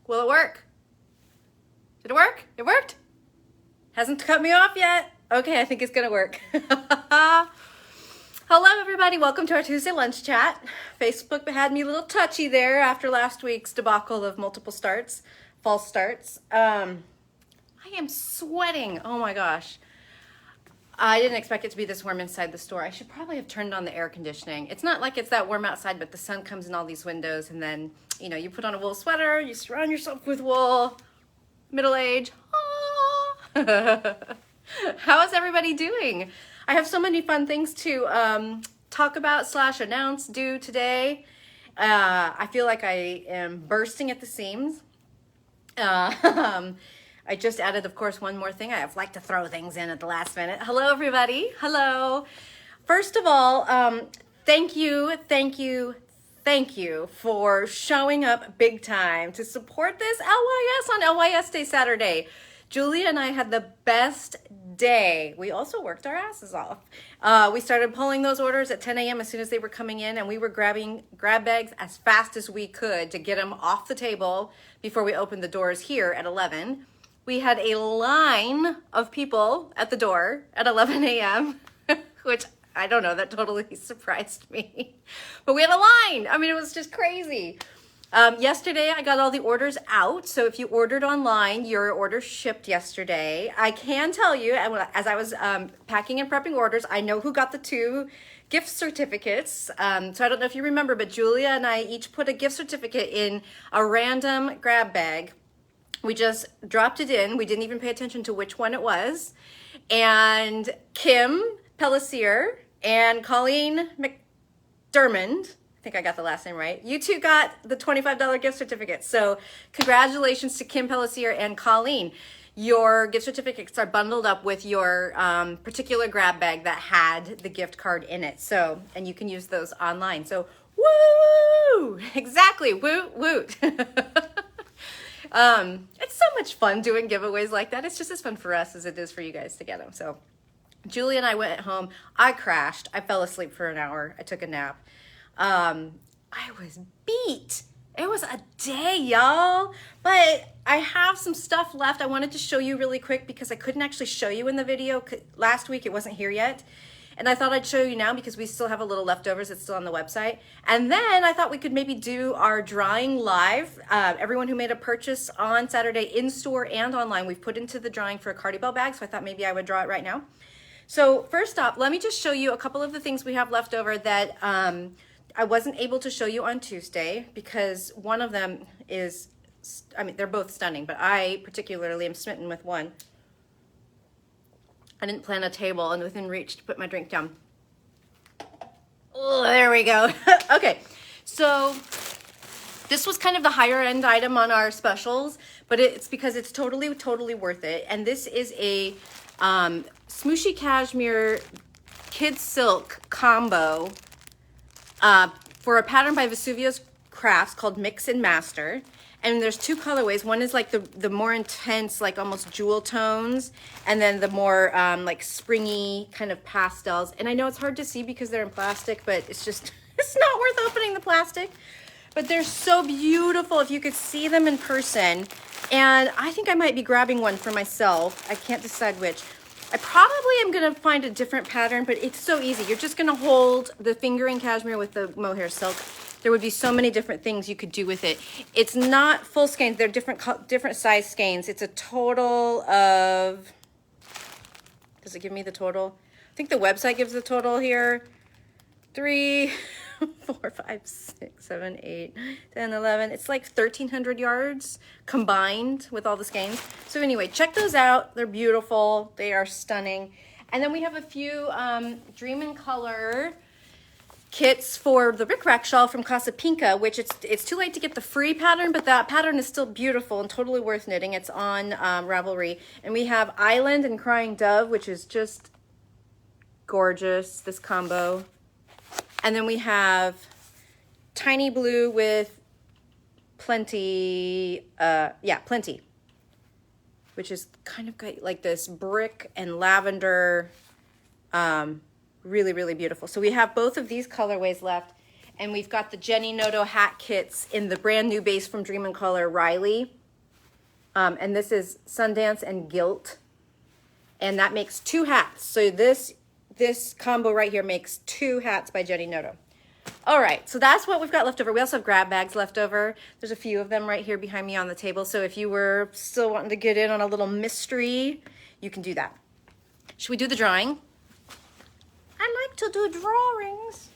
Will it work? Did it work? It worked? Hasn't cut me off yet? Okay, I think it's gonna work. Hello everybody, welcome to our Tuesday lunch chat. Facebook had me a little touchy there after last week's debacle of multiple starts, false starts. I am sweating, oh my gosh. I didn't expect it to be this warm inside the store. I should probably have turned on the air conditioning. It's not like it's that warm outside, but the sun comes in all these windows, and then, you know, you put on a wool sweater, you surround yourself with wool, middle age. How is everybody doing? I have so many fun things to talk about / announce, do today. I feel like I am bursting at the seams. I just added, of course, one more thing. I like to throw things in at the last minute. Hello, everybody. Hello. First of all, thank you for showing up big time to support this LYS on LYS Day Saturday. Julia and I had the best day. We also worked our asses off. We started pulling those orders at 10 a.m. as soon as they were coming in, and we were grabbing grab bags as fast as we could to get them off the table before we opened the doors here at 11. We had a line of people at the door at 11 a.m., which I don't know, that totally surprised me. But we had a line. I mean, it was just crazy. Yesterday, I got all the orders out. So if you ordered online, your order shipped yesterday. I can tell you, as I was packing and prepping orders, I know who got the 2 gift certificates. So I don't know if you remember, but Julia and I each put a gift certificate in a random grab bag. We just dropped it in. We didn't even pay attention to which one it was. And Kim Pellissier and Colleen McDermott, I think I got the last name right, you two got the $25 gift certificate. So congratulations to Kim Pellissier and Colleen. Your gift certificates are bundled up with your particular grab bag that had the gift card in it. So, and you can use those online. So, woo! Exactly, woot, woot. It's so much fun doing giveaways like that. It's just as fun for us as it is for you guys to get them. So Julie and I went home. I crashed. I fell asleep for an hour. I took a nap. I was beat. It was a day, y'all. But I have some stuff left I wanted to show you really quick because I couldn't actually show you in the video. Last week it wasn't here yet. And I thought I'd show you now because we still have a little leftovers. It's still on the website. And then I thought we could maybe do our drawing live. Everyone who made a purchase on Saturday in store and online, we've put into the drawing for a Cardi Bell bag. So I thought maybe I would draw it right now. So first off, let me just show you a couple of the things we have left over that I wasn't able to show you on Tuesday because one of them is, I mean, they're both stunning, but I particularly am smitten with one. I didn't plan a table and within reach to put my drink down. Oh, there we go. Okay, so this was kind of the higher end item on our specials, but it's because it's totally worth it. And this is a smooshy cashmere kid silk combo for a pattern by Vesuvio's Crafts called Mix and Master. And there's 2 colorways. One is like the more intense, like almost jewel tones, and then the more like springy kind of pastels. And I know it's hard to see because they're in plastic, but it's just, it's not worth opening the plastic. But they're so beautiful if you could see them in person. And I think I might be grabbing one for myself. I can't decide which. I probably am gonna find a different pattern, but it's so easy. You're just gonna hold the fingering cashmere with the mohair silk. There would be so many different things you could do with it. It's not full skeins. They're different size skeins. It's a total of, does it give me the total? I think the website gives the total here. 3, 4, 5, 6, 7, 8, 10, 11. It's like 1,300 yards combined with all the skeins. So anyway, check those out. They're beautiful. They are stunning. And then we have a few Dream in Color kits for the Rick Rack shawl from Casa Pinka, which it's too late to get the free pattern, but that pattern is still beautiful and totally worth knitting. It's on Ravelry. And we have Island and Crying Dove, which is just gorgeous, this combo. And then we have Tiny Blue with Plenty, Plenty, which is kind of like this brick and lavender, really beautiful. So we have both of these colorways left. And we've got the Jenny Noto hat kits in the brand new base from Dream and Color Riley. And this is Sundance and Gilt. And that makes 2 hats. So this combo right here makes 2 hats by Jenny Noto. All right, so that's what we've got left over. We also have grab bags left over. There's a few of them right here behind me on the table. So if you were still wanting to get in on a little mystery, you can do that. Should we do the drawing? I like to do drawings.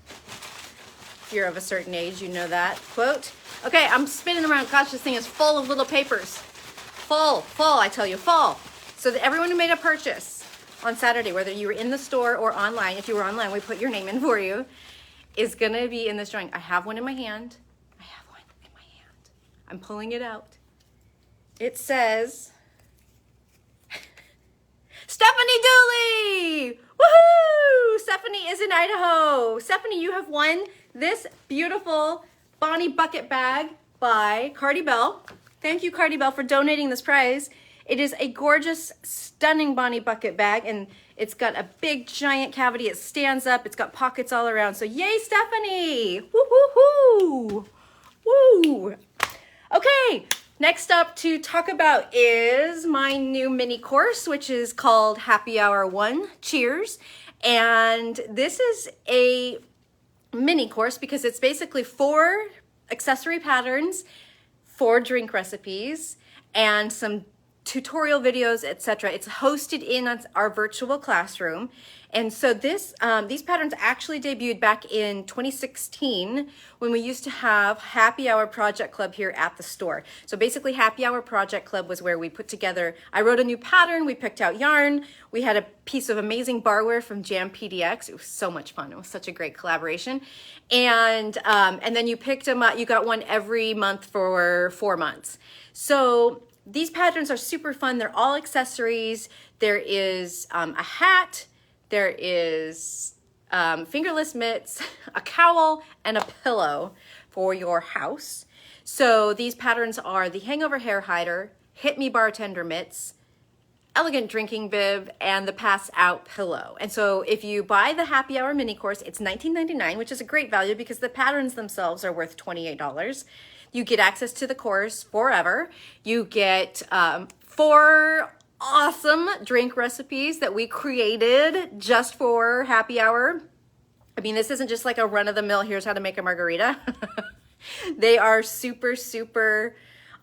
If you're of a certain age, you know that quote. Okay, I'm spinning around. Gosh, this thing is full of little papers. Full, I tell you, full. So that everyone who made a purchase on Saturday, whether you were in the store or online, if you were online, we put your name in for you, is gonna be in this drawing. I have one in my hand. I'm pulling it out. It says, Stephanie Dooley! Woohoo! Stephanie is in Idaho. Stephanie, you have won this beautiful Bonnie bucket bag by Cardi Bell. Thank you, Cardi Bell, for donating this prize. It is a gorgeous, stunning Bonnie bucket bag, and it's got a big, giant cavity. It stands up. It's got pockets all around. So yay, Stephanie! Woo-hoo-hoo! Woo! Okay, next up to talk about is my new mini course, which is called Happy Hour 1. Cheers! And this is a mini course because it's basically 4 accessory patterns, 4 drink recipes, and some tutorial videos, etc. It's hosted in our virtual classroom. And so these patterns actually debuted back in 2016 when we used to have Happy Hour Project Club here at the store. So basically Happy Hour Project Club was where we put together, I wrote a new pattern, we picked out yarn, we had a piece of amazing barware from Jam PDX. It was so much fun. It was such a great collaboration. And then you picked them up, you got one every month for 4 months. So these patterns are super fun. They're all accessories. There is a hat, there is fingerless mitts, a cowl, and a pillow for your house. So these patterns are the Hangover Hair Hider, Hit Me Bartender Mitts, Elegant Drinking Bib, and the Pass Out Pillow. And so if you buy the Happy Hour mini course, it's $19.99, which is a great value because the patterns themselves are worth $28. You get access to the course forever. You get 4 awesome drink recipes that we created just for Happy Hour. I mean, this isn't just like a run-of-the-mill, here's how to make a margarita. They are super, super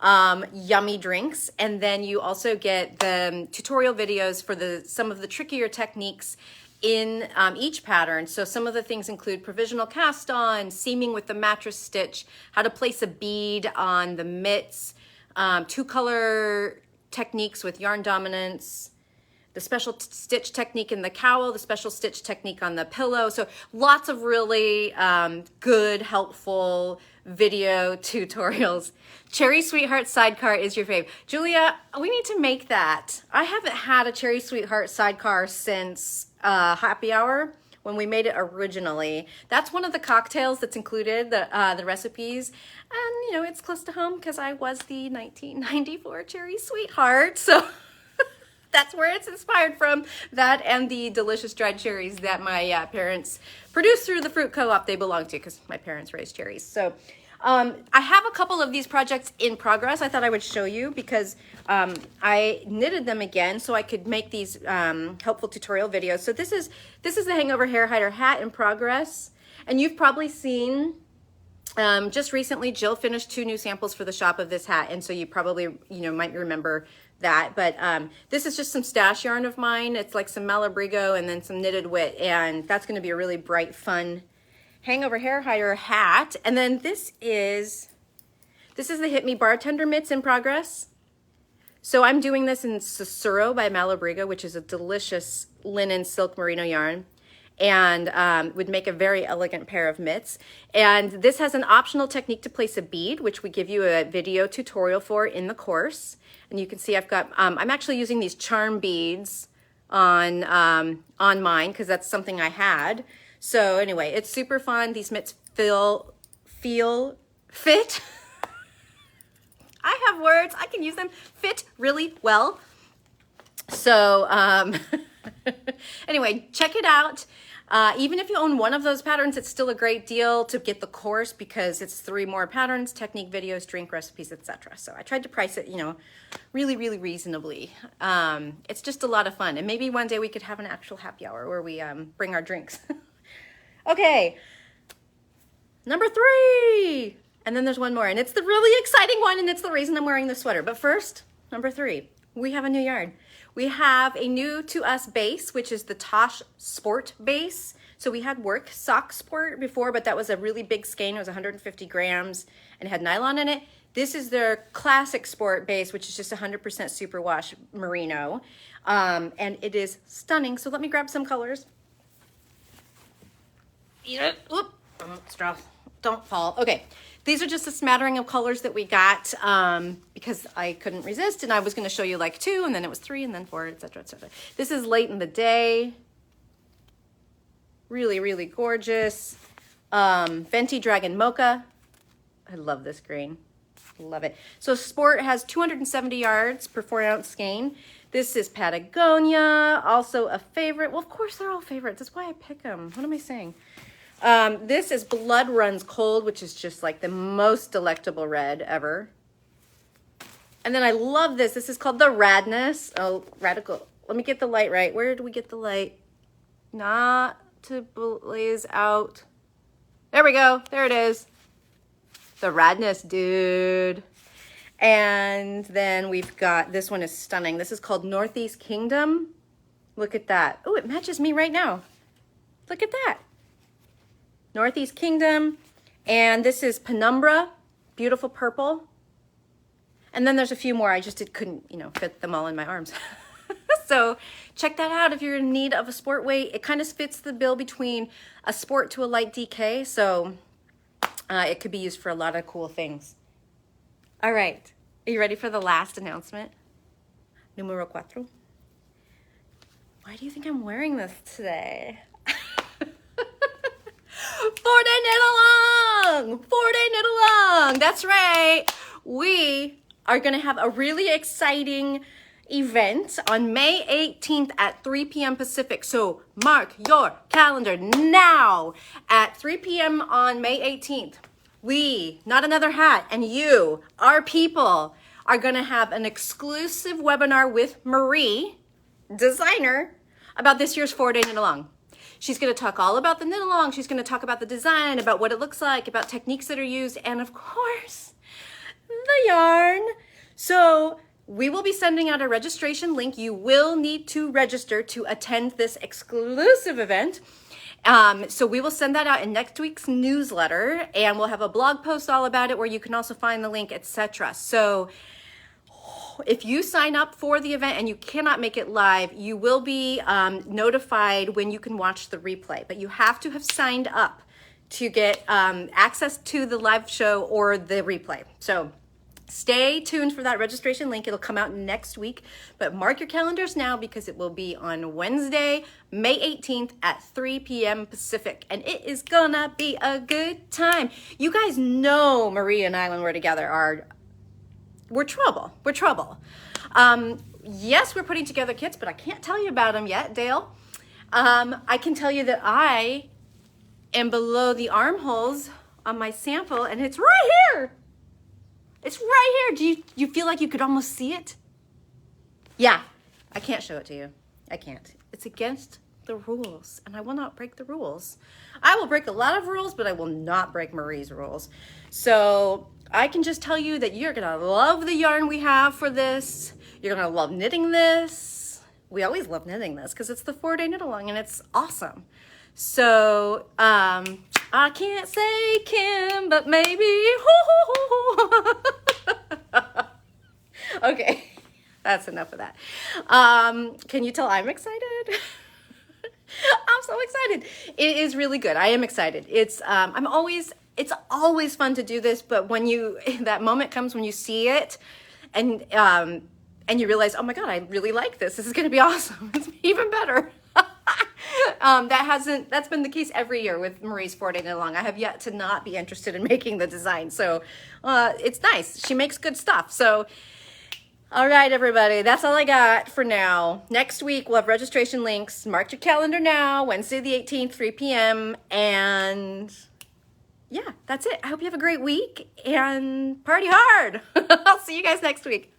yummy drinks. And then you also get the tutorial videos for some of the trickier techniques in each pattern. So some of the things include provisional cast on, seaming with the mattress stitch, how to place a bead on the mitts, 2-color techniques with yarn dominance, the special stitch technique in the cowl, the special stitch technique on the pillow. So lots of really good, helpful video tutorials. Cherry Sweetheart Sidecar is your fave. Julia, we need to make that. I haven't had a Cherry Sweetheart Sidecar since Happy Hour when we made it originally. That's one of the cocktails that's included, the recipes. And, you know, it's close to home because I was the 1994 Cherry Sweetheart. So that's where it's inspired from. That and the delicious dried cherries that my parents produced through the fruit co-op they belong to because my parents raised cherries. So I have a couple of these projects in progress. I thought I would show you because I knitted them again so I could make these helpful tutorial videos. So this is the Hangover Hair Hider hat in progress. And you've probably seen just recently Jill finished 2 new samples for the shop of this hat. And so you probably, might remember that. But this is just some stash yarn of mine. It's like some Malabrigo and then some knitted wit. And that's going to be a really bright, fun Hangover Hair Hider hat. And then this is the Hit Me Bartender Mitts in progress. So I'm doing this in Sussurro by Malabrigo, which is a delicious linen silk merino yarn, and would make a very elegant pair of mitts. And this has an optional technique to place a bead, which we give you a video tutorial for in the course. And you can see I've got, I'm actually using these charm beads on mine because that's something I had. So anyway, it's super fun. These mitts feel fit. I have words, I can use them, fit really well. So Anyway, check it out. Even if you own one of those patterns, it's still a great deal to get the course because it's 3 more patterns, technique videos, drink recipes, etc. So I tried to price it, you know, really, really reasonably. It's just a lot of fun. And maybe one day we could have an actual happy hour where we bring our drinks. Okay, number 3. And then there's one more, and it's the really exciting one, and it's the reason I'm wearing this sweater. But first, number 3, we have a new yarn. We have a new to us base, which is the Tosh Sport base. So we had Work Sock Sport before, but that was a really big skein. It was 150 grams and it had nylon in it. This is their classic sport base, which is just 100% superwash merino. And it is stunning. So let me grab some colors. Oop, don't fall. Okay. These are just a smattering of colors that we got because I couldn't resist, and I was going to show you like 2, and then it was 3, and then 4, etc., etc. This is late in the day. Really, really gorgeous. Venti Dragon Mocha. I love this green. Love it. So Sport has 270 yards per 4-ounce skein. This is Patagonia, also a favorite. Well, of course, they're all favorites. That's why I pick them. What am I saying? This is Blood Runs Cold, which is just like the most delectable red ever. And then I love this. This is called the Radness. Oh, Radical. Let me get the light right. Where do we get the light? Not to blaze out. There we go. There it is. The Radness, dude. And then we've got, this one is stunning. This is called Northeast Kingdom. Look at that. Oh, it matches me right now. Look at that. Northeast Kingdom, and this is Penumbra, beautiful purple. And then there's a few more. I just couldn't, you know, fit them all in my arms. So check that out if you're in need of a sport weight. It kind of fits the bill between a sport to a light DK, so it could be used for a lot of cool things. All right, are you ready for the last announcement? Numero 4. Why do you think I'm wearing this today? 4-day knit along! 4-day knit along! That's right. We are going to have a really exciting event on May 18th at 3 p.m. Pacific. So mark your calendar now. At 3 p.m. on May 18th, we, Not Another Hat, and you, our people, are going to have an exclusive webinar with Marie, designer, about this year's 4-day knit along. She's going to talk all about the knit along. She's going to talk about the design, about what it looks like, about techniques that are used, and of course, the yarn. So we will be sending out a registration link. You will need to register to attend this exclusive event. So we will send that out in next week's newsletter, and we'll have a blog post all about it where you can also find the link, etc. So if you sign up for the event and you cannot make it live, you will be notified when you can watch the replay. But you have to have signed up to get access to the live show or the replay. So stay tuned for that registration link. It'll come out next week. But mark your calendars now because it will be on Wednesday, May 18th at 3 p.m. Pacific. And it is gonna be a good time. You guys know Marie and I, when we're together, we're trouble. We're trouble. Yes, we're putting together kits, but I can't tell you about them yet, Dale. I can tell you that I am below the armholes on my sample, and it's right here. It's right here. Do you feel like you could almost see it? Yeah, I can't show it to you. I can't. It's against the rules, and I will not break the rules. I will break a lot of rules, but I will not break Marie's rules. So I can just tell you that you're gonna love the yarn we have for this. You're gonna love knitting this. We always love knitting this because it's the 4-day knit along and it's awesome. So I can't say Kim, but maybe. Okay, that's enough of that. Can you tell I'm excited? I'm so excited. It is really good. I am excited. It's always fun to do this, but when that moment comes when you see it and you realize, oh my God, I really like this. This is going to be awesome. It's even better. That's been the case every year with Marie's 4-day knit along. I have yet to not be interested in making the design. So, it's nice. She makes good stuff. So All right, everybody, that's all I got for now. Next week, we'll have registration links. Mark your calendar now, Wednesday the 18th, 3 p.m. And yeah, that's it. I hope you have a great week and party hard. I'll see you guys next week.